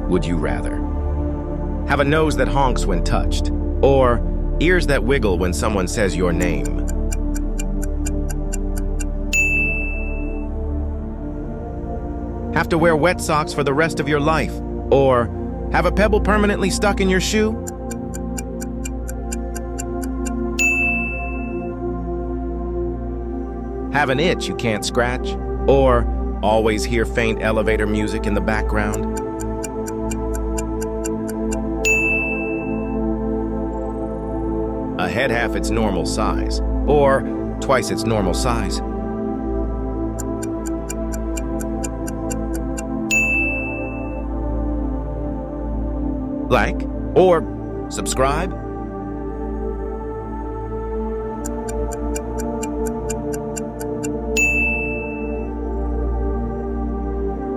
would you rather? Have a nose that honks when touched, or ears that wiggle when someone says your name? Have to wear wet socks for the rest of your life, or have a pebble permanently stuck in your shoe? Have an itch you can't scratch, or always hear faint elevator music in the background? A head half its normal size, or twice its normal size? Like or subscribe?